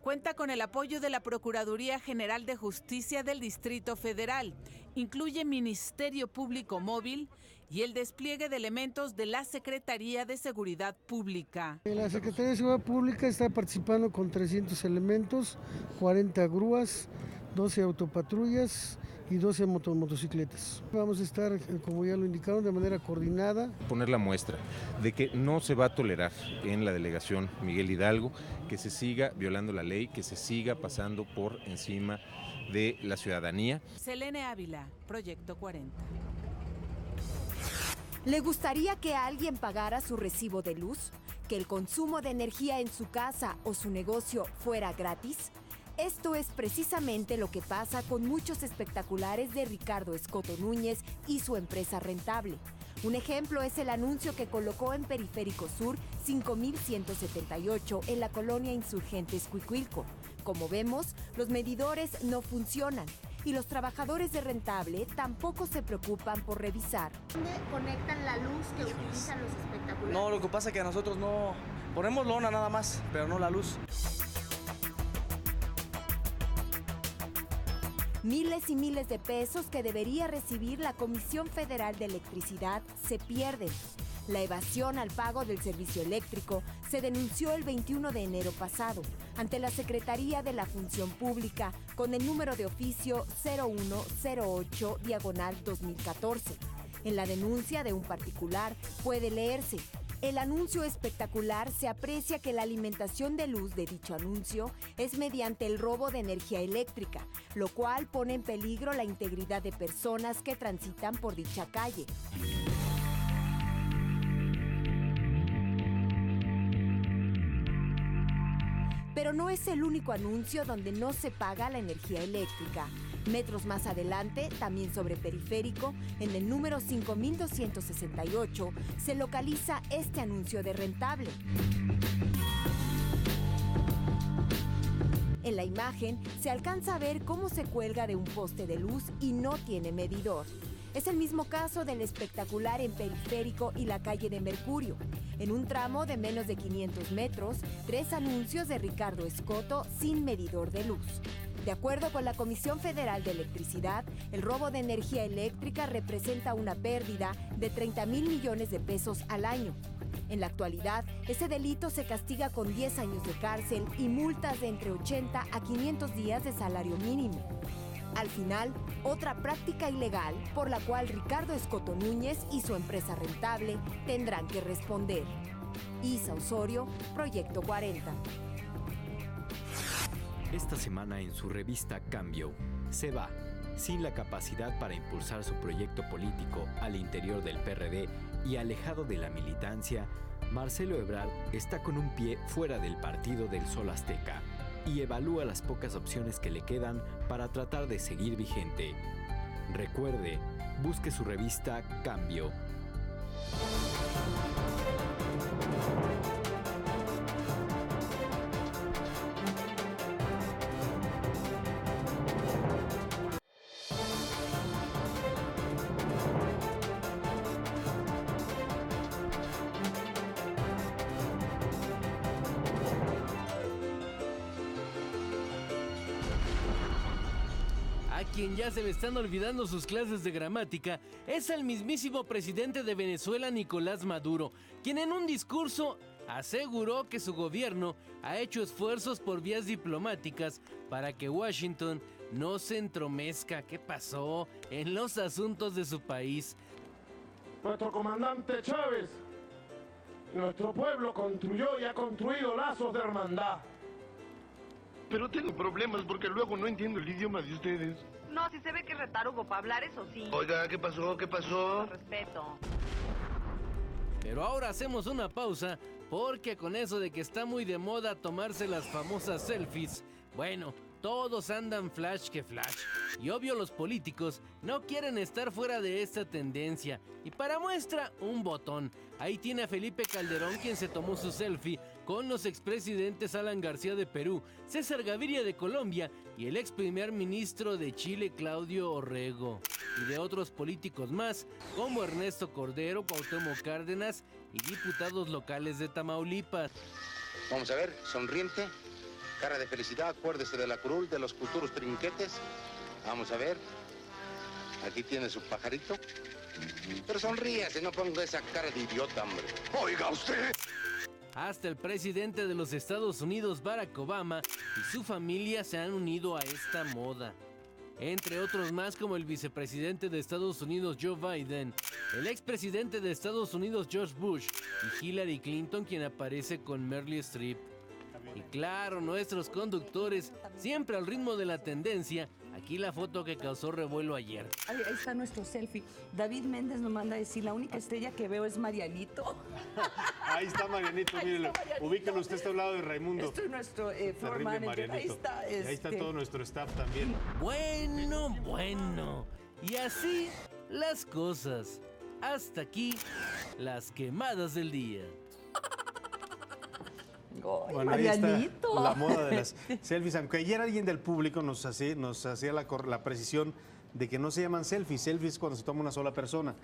Cuenta con el apoyo de la Procuraduría General de Justicia del Distrito Federal. Incluye Ministerio Público Móvil y el despliegue de elementos de la Secretaría de Seguridad Pública. La Secretaría de Seguridad Pública está participando con 300 elementos, 40 grúas, 12 autopatrullas y 12 motocicletas. Vamos a estar, como ya lo indicaron, de manera coordinada. Poner la muestra de que no se va a tolerar en la delegación Miguel Hidalgo que se siga violando la ley, que se siga pasando por encima de la ciudadanía. Selene Ávila, Proyecto 40. ¿Le gustaría que alguien pagara su recibo de luz? ¿Que el consumo de energía en su casa o su negocio fuera gratis? Esto es precisamente lo que pasa con muchos espectaculares de Ricardo Escoto Núñez y su empresa Rentable. Un ejemplo es el anuncio que colocó en Periférico Sur 5178 en la colonia Insurgentes Cuicuilco. Como vemos, los medidores no funcionan y los trabajadores de Rentable tampoco se preocupan por revisar. ¿Dónde conectan la luz que utilizan los espectaculares? No, lo que pasa es que nosotros no ponemos lona nada más, pero no la luz. Miles y miles de pesos que debería recibir la Comisión Federal de Electricidad se pierden. La evasión al pago del servicio eléctrico se denunció el 21 de enero pasado ante la Secretaría de la Función Pública con el número de oficio 0108/2014. En la denuncia de un particular puede leerse: el anuncio espectacular se aprecia que la alimentación de luz de dicho anuncio es mediante el robo de energía eléctrica, lo cual pone en peligro la integridad de personas que transitan por dicha calle. Pero no es el único anuncio donde no se paga la energía eléctrica. Metros más adelante, también sobre Periférico, en el número 5268, se localiza este anuncio de Rentable. En la imagen se alcanza a ver cómo se cuelga de un poste de luz y no tiene medidor. Es el mismo caso del espectacular en Periférico y la calle de Mercurio. En un tramo de menos de 500 metros, 3 anuncios de Ricardo Escoto sin medidor de luz. De acuerdo con la Comisión Federal de Electricidad, el robo de energía eléctrica representa una pérdida de 30,000 millones de pesos al año. En la actualidad, ese delito se castiga con 10 años de cárcel y multas de entre 80 a 500 días de salario mínimo. Al final, otra práctica ilegal por la cual Ricardo Escoto Núñez y su empresa Rentable tendrán que responder. Isa Osorio, Proyecto 40. Esta semana en su revista Cambio, se va, sin la capacidad para impulsar su proyecto político al interior del PRD y alejado de la militancia, Marcelo Ebrard está con un pie fuera del Partido del Sol Azteca y evalúa las pocas opciones que le quedan para tratar de seguir vigente. Recuerde, busque su revista Cambio. Quien ya se le están olvidando sus clases de gramática es el mismísimo presidente de Venezuela, Nicolás Maduro, quien en un discurso aseguró que su gobierno ha hecho esfuerzos por vías diplomáticas para que Washington no se entromezca, ¿qué pasó?, en los asuntos de su país. Nuestro comandante Chávez, nuestro pueblo construyó y ha construido lazos de hermandad. Pero tengo problemas porque luego no entiendo el idioma de ustedes. No, si se ve que es retárugo para hablar, eso sí. Oiga, ¿qué pasó? ¿Qué pasó? Con respeto. Pero ahora hacemos una pausa porque con eso de que está muy de moda tomarse las famosas selfies, bueno, todos andan flash que flash. Y obvio los políticos no quieren estar fuera de esta tendencia. Y para muestra, un botón. Ahí tiene a Felipe Calderón, quien se tomó su selfie con los expresidentes Alan García de Perú, César Gaviria de Colombia y el ex primer ministro de Chile, Claudio Orrego. Y de otros políticos más, como Ernesto Cordero, Cuauhtémoc Cárdenas y diputados locales de Tamaulipas. Vamos a ver, sonriente. Cara de felicidad, acuérdese de la curul, de los futuros trinquetes. Vamos a ver. Aquí tiene su pajarito. Pero sonríase, no ponga esa cara de idiota, hombre. Oiga usted. Hasta el presidente de los Estados Unidos, Barack Obama, y su familia se han unido a esta moda. Entre otros más, como el vicepresidente de Estados Unidos, Joe Biden, el expresidente de Estados Unidos, George Bush, y Hillary Clinton, quien aparece con Meryl Streep. Y claro, nuestros conductores, siempre al ritmo de la tendencia. Aquí la foto que causó revuelo ayer. Ahí está nuestro selfie. David Méndez nos manda a decir, la única estrella que veo es Marianito. Ahí está Marianito, mírenlo. Ubíquenlo, usted está a un lado de Raimundo. Esto es nuestro floor manager. Marianito. Ahí está. Y ahí está todo nuestro staff también. Bueno. Y así las cosas. Hasta aquí, las quemadas del día. Bueno, ahí está la moda de las selfies. Aunque ayer alguien del público nos hacía la precisión de que no se llaman selfies. Selfies cuando se toma una sola persona,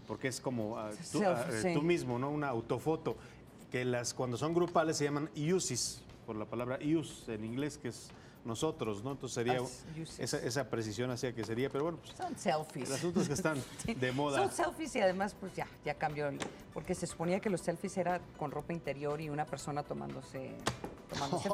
porque es como tú mismo, ¿no? Una autofoto. Que cuando son grupales se llaman uses, por la palabra use en inglés, que es nosotros, ¿no? Entonces sería esa precisión hacía que sería, pero bueno, pues, son selfies. El asunto es que están de moda. Son selfies y además pues ya cambió, porque se suponía que los selfies era con ropa interior y una persona tomándose fotos.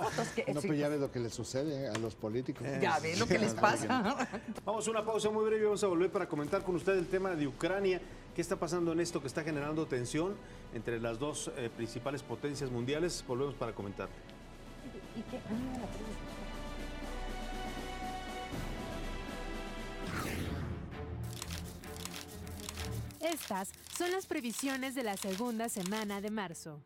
No, pues ya ves lo que les sucede a los políticos. Ya ves lo que les pasa. Vamos a una pausa muy breve y vamos a volver para comentar con usted el tema de Ucrania. ¿Qué está pasando en esto que está generando tensión entre las dos principales potencias mundiales? Volvemos para comentar. ¿Y qué? Estas son las previsiones de la segunda semana de marzo.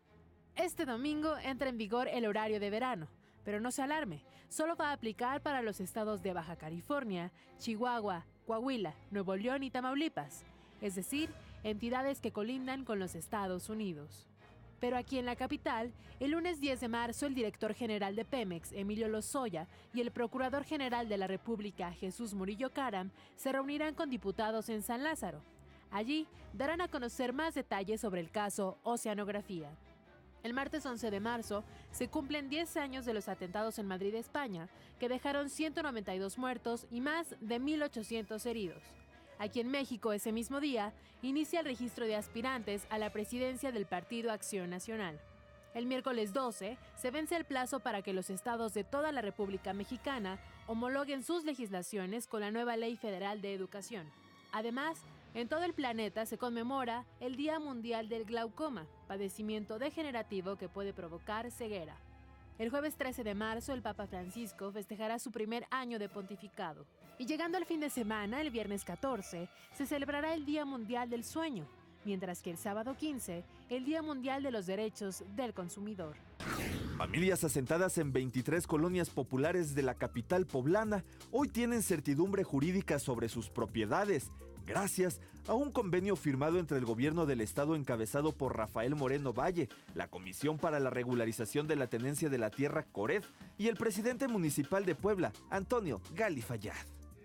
Este domingo entra en vigor el horario de verano, pero no se alarme, solo va a aplicar para los estados de Baja California, Chihuahua, Coahuila, Nuevo León y Tamaulipas, es decir, entidades que colindan con los Estados Unidos. Pero aquí en la capital, el lunes 10 de marzo, el director general de Pemex, Emilio Lozoya, y el procurador general de la República, Jesús Murillo Caram, se reunirán con diputados en San Lázaro. Allí darán a conocer más detalles sobre el caso Oceanografía. El martes 11 de marzo se cumplen 10 años de los atentados en Madrid, España, que dejaron 192 muertos y más de 1.800 heridos. Aquí en México, ese mismo día, inicia el registro de aspirantes a la presidencia del Partido Acción Nacional. El miércoles 12 se vence el plazo para que los estados de toda la República Mexicana homologuen sus legislaciones con la nueva Ley Federal de Educación. Además, en todo el planeta se conmemora el Día Mundial del Glaucoma, padecimiento degenerativo que puede provocar ceguera. El jueves 13 de marzo, el Papa Francisco festejará su primer año de pontificado. Y llegando al fin de semana, el viernes 14, se celebrará el Día Mundial del Sueño, mientras que el sábado 15, el Día Mundial de los Derechos del Consumidor. Familias asentadas en 23 colonias populares de la capital poblana hoy tienen certidumbre jurídica sobre sus propiedades, gracias a un convenio firmado entre el gobierno del estado encabezado por Rafael Moreno Valle, la Comisión para la Regularización de la Tenencia de la Tierra, CORED, y el presidente municipal de Puebla, Antonio Gali Fayad.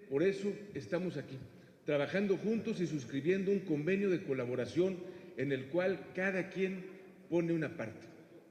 Por eso estamos aquí, trabajando juntos y suscribiendo un convenio de colaboración en el cual cada quien pone una parte.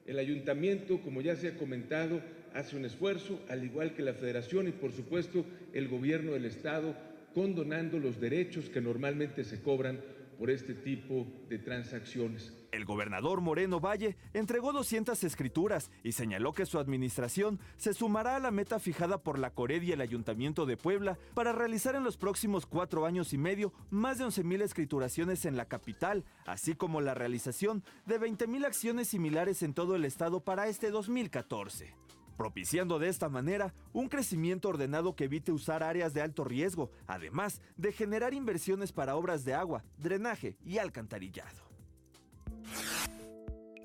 El ayuntamiento, como ya se ha comentado, hace un esfuerzo, al igual que la federación y por supuesto el gobierno del estado, condonando los derechos que normalmente se cobran por este tipo de transacciones. El gobernador Moreno Valle entregó 200 escrituras y señaló que su administración se sumará a la meta fijada por la CORED y el Ayuntamiento de Puebla para realizar en los próximos 4 años y medio más de 11,000 escrituraciones en la capital, así como la realización de 20,000 acciones similares en todo el estado para este 2014. Propiciando de esta manera un crecimiento ordenado que evite usar áreas de alto riesgo, además de generar inversiones para obras de agua, drenaje y alcantarillado.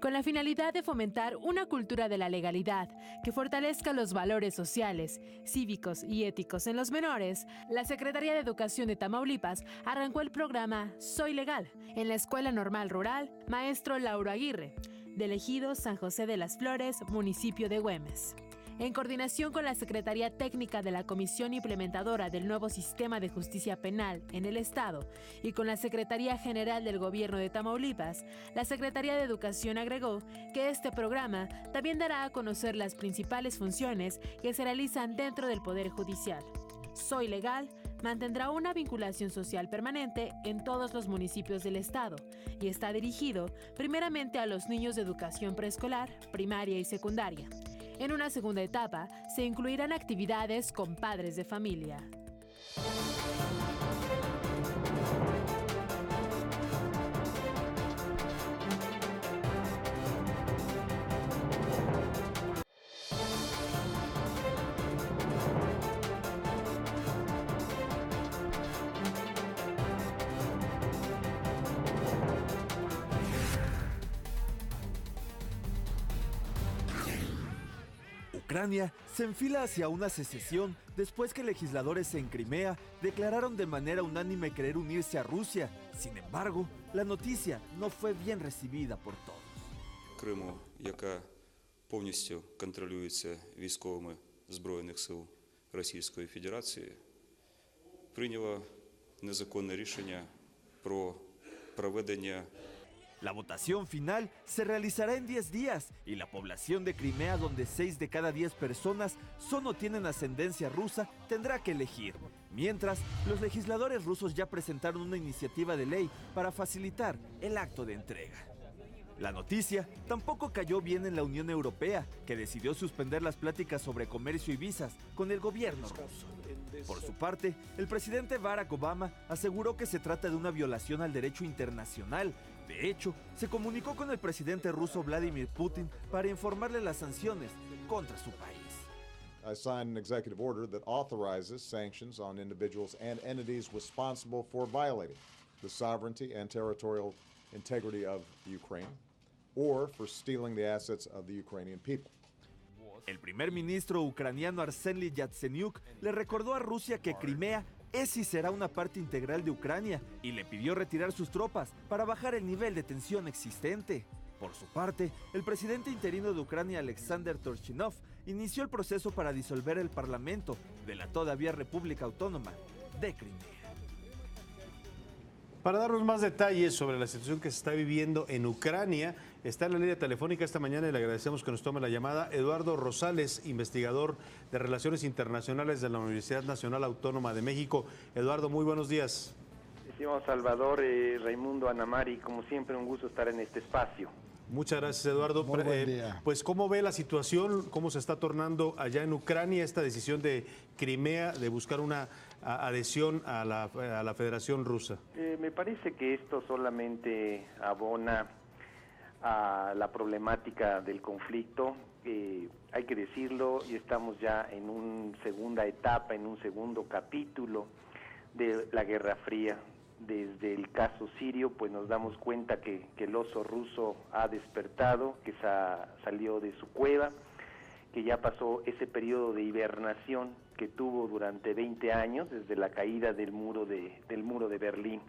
Con la finalidad de fomentar una cultura de la legalidad que fortalezca los valores sociales, cívicos y éticos en los menores, la Secretaría de Educación de Tamaulipas arrancó el programa Soy Legal en la Escuela Normal Rural Maestro Lauro Aguirre, del ejido San José de las Flores, municipio de Güemes. En coordinación con la Secretaría Técnica de la Comisión Implementadora del nuevo Sistema de Justicia Penal en el Estado y con la Secretaría General del Gobierno de Tamaulipas, la Secretaría de Educación agregó que este programa también dará a conocer las principales funciones que se realizan dentro del Poder Judicial. Soy Legal mantendrá una vinculación social permanente en todos los municipios del Estado y está dirigido primeramente a los niños de educación preescolar, primaria y secundaria. En una segunda etapa, se incluirán actividades con padres de familia. Ucrania se enfila hacia una secesión después que legisladores en Crimea declararon de manera unánime querer unirse a Rusia. Sin embargo, la noticia no fue bien recibida por todos. Криму, яка повністю контролюється військовими Збройних сил Російської Федерації, прийняла незаконне рішення про проведення. La votación final se realizará en 10 días y la población de Crimea, donde 6 de cada 10 personas son o tienen ascendencia rusa, tendrá que elegir. Mientras, los legisladores rusos ya presentaron una iniciativa de ley para facilitar el acto de entrega. La noticia tampoco cayó bien en la Unión Europea, que decidió suspender las pláticas sobre comercio y visas con el gobierno ruso. Por su parte, el presidente Barack Obama aseguró que se trata de una violación al derecho internacional. De hecho, se comunicó con el presidente ruso Vladimir Putin para informarle las sanciones contra su país. I signed an executive order that authorizes sanctions on individuals and entities responsible for violating the sovereignty and territorial integrity of Ukraine or for stealing the assets of the Ukrainian people. El primer ministro ucraniano Arseniy Yatsenyuk le recordó a Rusia que Crimea es y será una parte integral de Ucrania y le pidió retirar sus tropas para bajar el nivel de tensión existente. Por su parte, el presidente interino de Ucrania, Alexander Turchinov, inició el proceso para disolver el parlamento de la todavía República Autónoma de Crimea. Para darnos más detalles sobre la situación que se está viviendo en Ucrania, está en la línea telefónica esta mañana y le agradecemos que nos tome la llamada Eduardo Rosales, investigador de Relaciones Internacionales de la Universidad Nacional Autónoma de México. Eduardo, muy buenos días. Estimado Salvador, Raimundo, Ana Mari, como siempre un gusto estar en este espacio. Muchas gracias, Eduardo. Muy buen día. Pues, ¿cómo ve la situación? ¿Cómo se está tornando allá en Ucrania esta decisión de Crimea de buscar una adhesión a la Federación Rusa? Me parece que esto solamente abona a la problemática del conflicto. Hay que decirlo, y estamos ya en una segunda etapa, en un segundo capítulo de la Guerra Fría. Desde el caso sirio, pues nos damos cuenta que el oso ruso ha despertado, que salió de su cueva, que ya pasó ese periodo de hibernación que tuvo durante 20 años, desde la caída del muro de Berlín.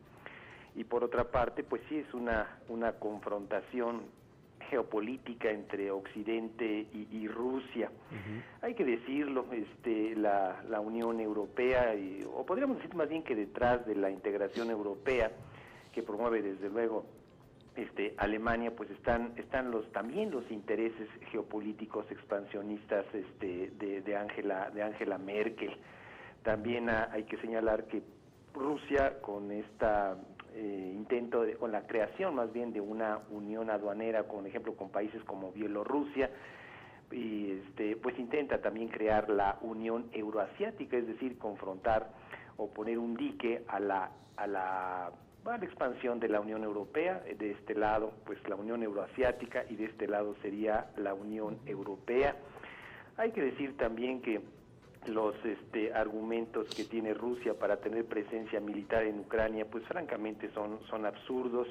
Y por otra parte, pues sí es una confrontación geopolítica entre Occidente y Rusia. Hay que decirlo, la Unión Europea, o podríamos decir más bien que detrás de la integración europea que promueve desde luego Alemania, pues están también los intereses geopolíticos expansionistas de Angela Merkel. También hay que señalar que Rusia, con esta con la creación más bien de una unión aduanera, por ejemplo con países como Bielorrusia, y pues intenta también crear la Unión Euroasiática, es decir, confrontar o poner un dique a la expansión de la Unión Europea. De este lado, pues la Unión Euroasiática, y de este lado sería la Unión Europea. Hay que decir también que los argumentos que tiene Rusia para tener presencia militar en Ucrania, pues francamente son absurdos,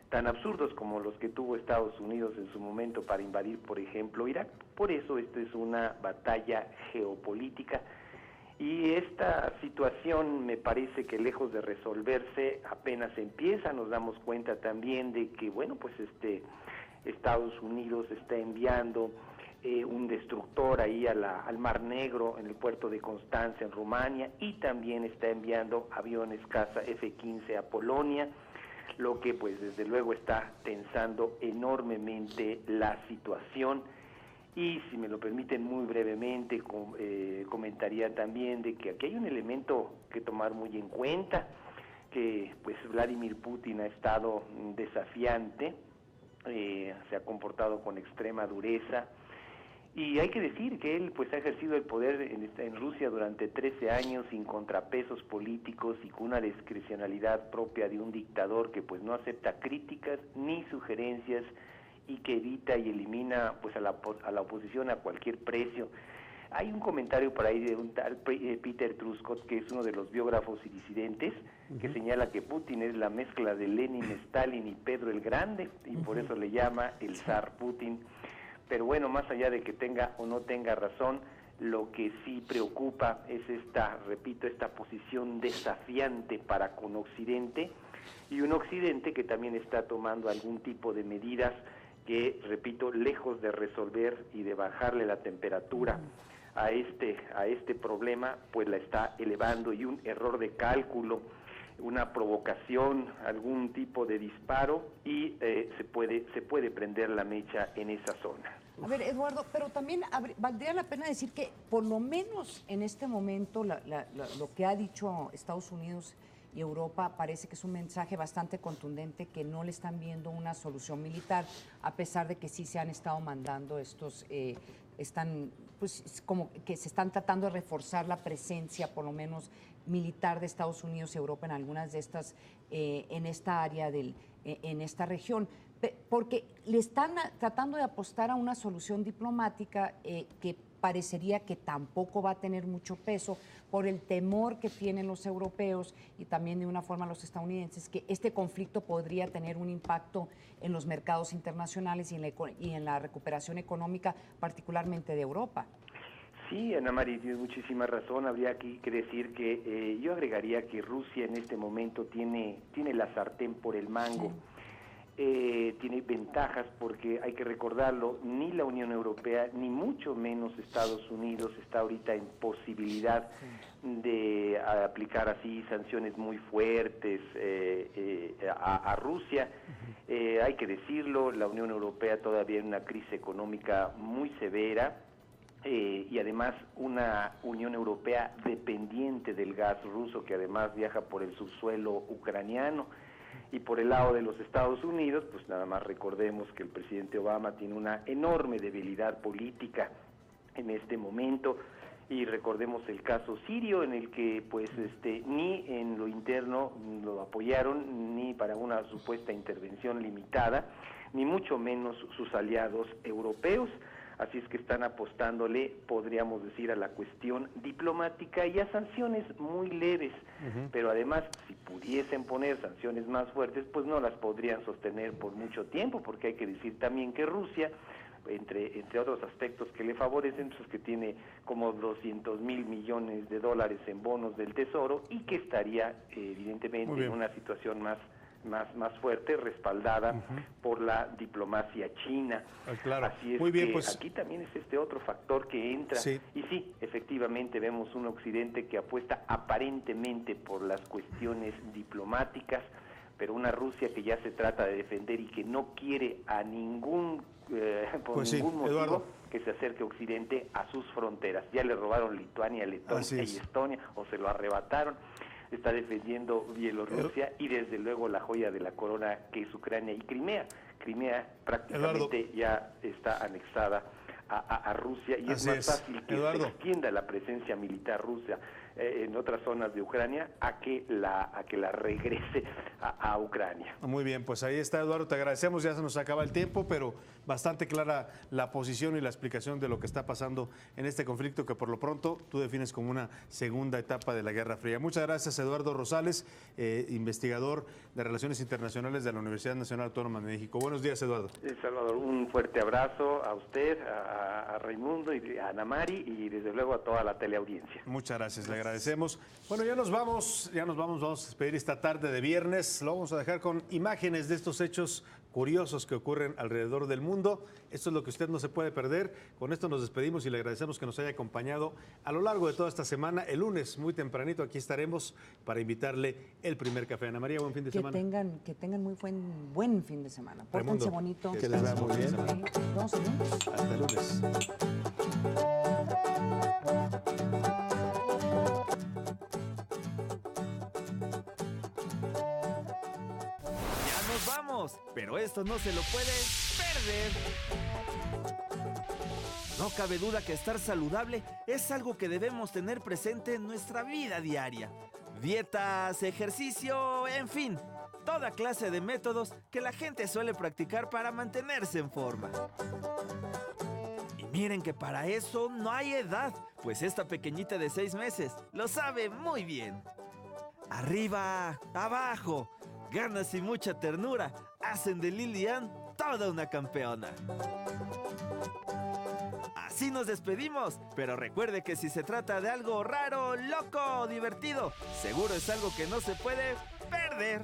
tan absurdos como los que tuvo Estados Unidos en su momento para invadir, por ejemplo, Irak. Por eso esta es una batalla geopolítica, y esta situación me parece que lejos de resolverse apenas empieza. Nos damos cuenta también de que, bueno, pues Estados Unidos está enviando un destructor ahí al Mar Negro, en el puerto de Constanza, en Rumania, y también está enviando aviones caza F-15 a Polonia, lo que pues desde luego está tensando enormemente la situación. Y si me lo permiten muy brevemente, comentaría también de que aquí hay un elemento que tomar muy en cuenta, que pues Vladimir Putin ha estado desafiante, se ha comportado con extrema dureza, y hay que decir que él pues ha ejercido el poder en Rusia durante 13 años sin contrapesos políticos y con una discrecionalidad propia de un dictador que pues no acepta críticas ni sugerencias y que evita y elimina pues a la oposición a cualquier precio. Hay un comentario por ahí de un tal Peter Truskot, que es uno de los biógrafos y disidentes, que señala que Putin es la mezcla de Lenin, Stalin y Pedro el Grande, y por eso le llama el zar Putin. Pero bueno, más allá de que tenga o no tenga razón, lo que sí preocupa es esta posición desafiante para con Occidente, y un Occidente que también está tomando algún tipo de medidas que, repito, lejos de resolver y de bajarle la temperatura a este problema, pues la está elevando, y un error de cálculo, una provocación, algún tipo de disparo, y se puede prender la mecha en esa zona. A ver, Eduardo, pero también valdría la pena decir que por lo menos en este momento lo que ha dicho Estados Unidos y Europa parece que es un mensaje bastante contundente, que no le están viendo una solución militar, a pesar de que sí se han estado mandando pues como que se están tratando de reforzar la presencia, por lo menos militar, de Estados Unidos y Europa en algunas de estas, en esta área, en esta región, porque le están tratando de apostar a una solución diplomática que parecería que tampoco va a tener mucho peso por el temor que tienen los europeos y también de una forma los estadounidenses, que este conflicto podría tener un impacto en los mercados internacionales y en la recuperación económica, particularmente de Europa. Sí, Ana María, tienes muchísima razón. Habría aquí que decir que yo agregaría que Rusia en este momento tiene la sartén por el mango. Tiene ventajas porque, hay que recordarlo, ni la Unión Europea ni mucho menos Estados Unidos está ahorita en posibilidad de aplicar así sanciones muy fuertes a Rusia. Hay que decirlo, la Unión Europea todavía en una crisis económica muy severa, y además una Unión Europea dependiente del gas ruso, que además viaja por el subsuelo ucraniano. Y por el lado de los Estados Unidos, pues nada más recordemos que el presidente Obama tiene una enorme debilidad política en este momento, y recordemos el caso sirio, en el que pues ni en lo interno lo apoyaron, ni para una supuesta intervención limitada, ni mucho menos sus aliados europeos. Así es que están apostándole, podríamos decir, a la cuestión diplomática y a sanciones muy leves, pero además, si pudiesen poner sanciones más fuertes, pues no las podrían sostener por mucho tiempo, porque hay que decir también que Rusia, entre otros aspectos que le favorecen, pues que tiene como 200,000 millones de dólares en bonos del Tesoro, y que estaría evidentemente en una situación más fuerte, respaldada por la diplomacia china. Claro. Así es. Muy bien, que pues aquí también es este otro factor que entra. Sí. Y sí, efectivamente vemos un Occidente que apuesta aparentemente por las cuestiones diplomáticas, pero una Rusia que ya se trata de defender y que no quiere a ningún ningún motivo, Eduardo, que se acerque Occidente a sus fronteras. Ya le robaron Lituania, Letonia y Estonia, o se lo arrebataron. Está defendiendo Bielorrusia y desde luego la joya de la corona, que es Ucrania y Crimea. Crimea prácticamente ya está anexada a Rusia, y es más fácil que se extienda la presencia militar rusa en otras zonas de Ucrania a que la regrese a Ucrania. Muy bien, pues ahí está, Eduardo, te agradecemos, ya se nos acaba el tiempo, pero bastante clara la posición y la explicación de lo que está pasando en este conflicto, que por lo pronto tú defines como una segunda etapa de la Guerra Fría. Muchas gracias, Eduardo Rosales, investigador de Relaciones Internacionales de la Universidad Nacional Autónoma de México. Buenos días, Eduardo. Salvador, un fuerte abrazo a usted, a Raimundo y a Ana Mari, y desde luego a toda la teleaudiencia. Muchas gracias, le agradezco. agradecemos. Bueno, ya nos vamos, vamos a despedir esta tarde de viernes. Lo vamos a dejar con imágenes de estos hechos curiosos que ocurren alrededor del mundo. Esto es lo que usted no se puede perder. Con esto nos despedimos y le agradecemos que nos haya acompañado a lo largo de toda esta semana. El lunes, muy tempranito, aquí estaremos para invitarle el primer café. Ana María, buen fin de semana. Que tengan muy buen fin de semana. Pórtense bonito. Que les vaya muy bien. Nos vemos el lunes. Hasta el lunes. Vamos, pero esto no se lo puede perder. No cabe duda que estar saludable es algo que debemos tener presente en nuestra vida diaria. Dietas, ejercicio, en fin, toda clase de métodos que la gente suele practicar para mantenerse en forma. Y miren que para eso no hay edad, pues esta pequeñita de 6 meses lo sabe muy bien. Arriba, abajo, ganas y mucha ternura hacen de Lilian toda una campeona. Así nos despedimos, pero recuerde que si se trata de algo raro, loco o divertido, seguro es algo que no se puede perder.